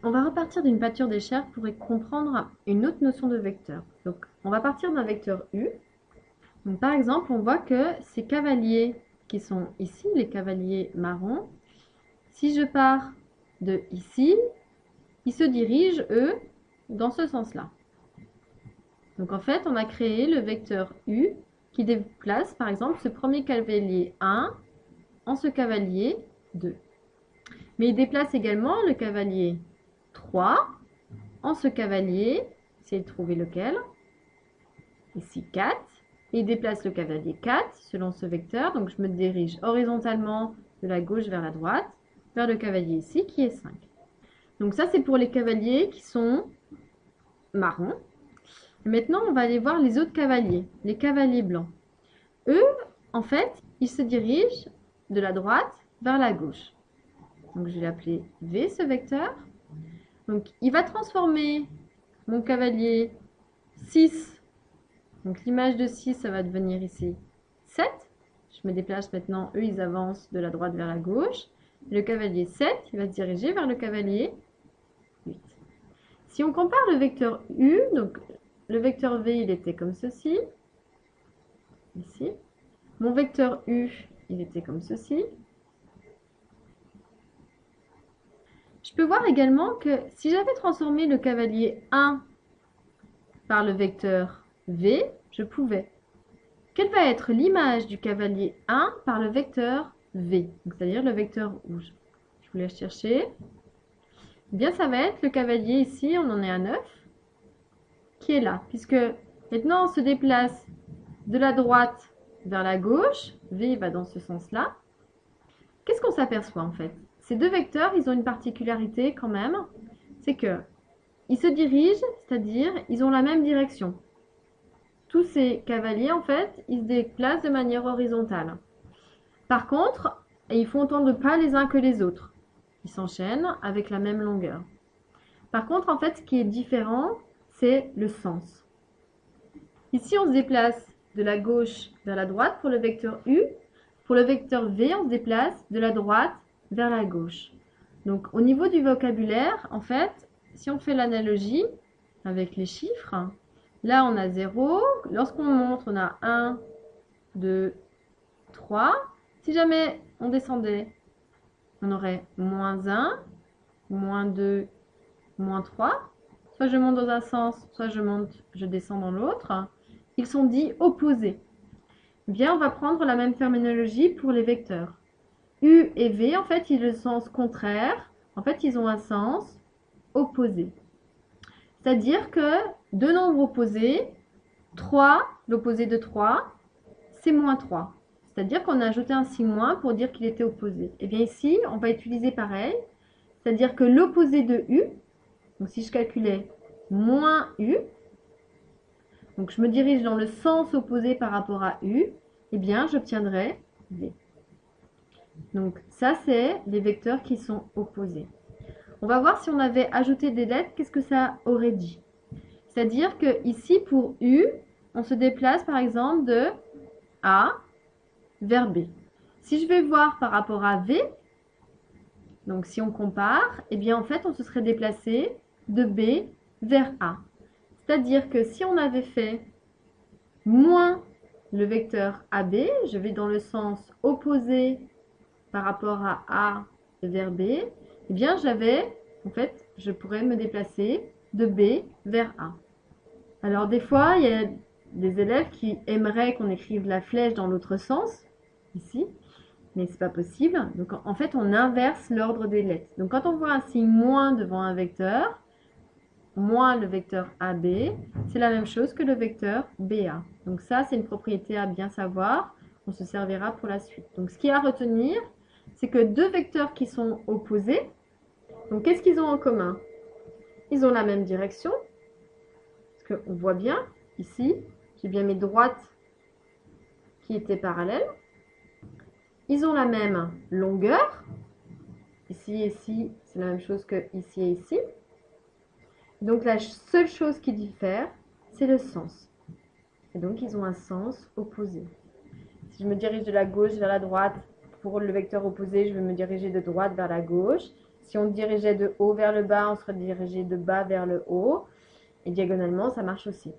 On va repartir d'une pâture d'échelle pour comprendre une autre notion de vecteur. Donc, on va partir d'un vecteur U. Donc, par exemple, on voit que ces cavaliers qui sont ici, les cavaliers marrons, si je pars de ici, ils se dirigent, eux, dans ce sens-là. Donc, en fait, on a créé le vecteur U qui déplace, par exemple, ce premier cavalier 1 en ce cavalier 2. Mais il déplace également le cavalier 3 en ce cavalier, essayez de trouver lequel, ici 4, et il déplace le cavalier 4 selon ce vecteur, donc je me dirige horizontalement de la gauche vers la droite, vers le cavalier ici qui est 5. Donc ça c'est pour les cavaliers qui sont marrons. Et maintenant on va aller voir les autres cavaliers, les cavaliers blancs. Eux, en fait, ils se dirigent de la droite vers la gauche. Donc je vais l'appeler V ce vecteur. Donc il va transformer mon cavalier 6. Donc l'image de 6, ça va devenir ici 7. Je me déplace maintenant, eux ils avancent de la droite vers la gauche. Le cavalier 7, il va se diriger vers le cavalier 8. Si on compare le vecteur U, donc le vecteur V il était comme ceci, ici. Mon vecteur U, il était comme ceci. Je peux voir également que si j'avais transformé le cavalier 1 par le vecteur V, je pouvais. Quelle va être l'image du cavalier 1 par le vecteur V, c'est-à-dire le vecteur rouge? Je vous laisse chercher. Eh bien, ça va être le cavalier ici, on en est à 9, qui est là, puisque maintenant on se déplace de la droite vers la gauche, V va dans ce sens-là. Qu'est-ce qu'on s'aperçoit en fait? Ces deux vecteurs, ils ont une particularité quand même, c'est que ils se dirigent, c'est-à-dire ils ont la même direction. Tous ces cavaliers, en fait, ils se déplacent de manière horizontale. Par contre, ils font autant de pas les uns que les autres. Ils s'enchaînent avec la même longueur. Par contre, en fait, ce qui est différent, c'est le sens. Ici, on se déplace de la gauche vers la droite pour le vecteur U. Pour le vecteur V, on se déplace de la droite vers la gauche. Donc, au niveau du vocabulaire, en fait, si on fait l'analogie avec les chiffres, là, on a 0. Lorsqu'on monte, on a 1, 2, 3. Si jamais on descendait, on aurait moins 1, moins 2, moins 3. Soit je monte dans un sens, soit je descends dans l'autre. Ils sont dits opposés. Bien, on va prendre la même terminologie pour les vecteurs. U et V, en fait, ils ont le sens contraire. En fait, ils ont un sens opposé. C'est-à-dire que deux nombres opposés, 3, l'opposé de 3, c'est moins 3. C'est-à-dire qu'on a ajouté un signe moins pour dire qu'il était opposé. Et bien ici, on va utiliser pareil. C'est-à-dire que l'opposé de U, donc si je calculais moins U, donc je me dirige dans le sens opposé par rapport à U, eh bien j'obtiendrai V. Donc ça, c'est les vecteurs qui sont opposés. On va voir si on avait ajouté des lettres, qu'est-ce que ça aurait dit. C'est-à-dire que ici, pour U, on se déplace par exemple de A vers B. Si je vais voir par rapport à V, donc si on compare, eh bien en fait, on se serait déplacé de B vers A. C'est-à-dire que si on avait fait moins le vecteur AB, je vais dans le sens opposé par rapport à A vers B, eh bien en fait, je pourrais me déplacer de B vers A. Alors des fois, il y a des élèves qui aimeraient qu'on écrive la flèche dans l'autre sens, ici, mais c'est pas possible. Donc en fait, on inverse l'ordre des lettres. Donc quand on voit un signe moins devant un vecteur, moins le vecteur AB, c'est la même chose que le vecteur BA. Donc ça, c'est une propriété à bien savoir. On se servira pour la suite. Donc ce qu'il y a à retenir, c'est que deux vecteurs qui sont opposés, donc qu'est-ce qu'ils ont en commun? Ils ont la même direction, parce qu'on voit bien, ici, j'ai bien mes droites qui étaient parallèles. Ils ont la même longueur. Ici et ici, c'est la même chose que ici et ici. Donc la seule chose qui diffère, c'est le sens. Et donc ils ont un sens opposé. Si je me dirige de la gauche vers la droite, pour le vecteur opposé, je vais me diriger de droite vers la gauche. Si on dirigeait de haut vers le bas, on serait dirigé de bas vers le haut. Et diagonalement, ça marche aussi.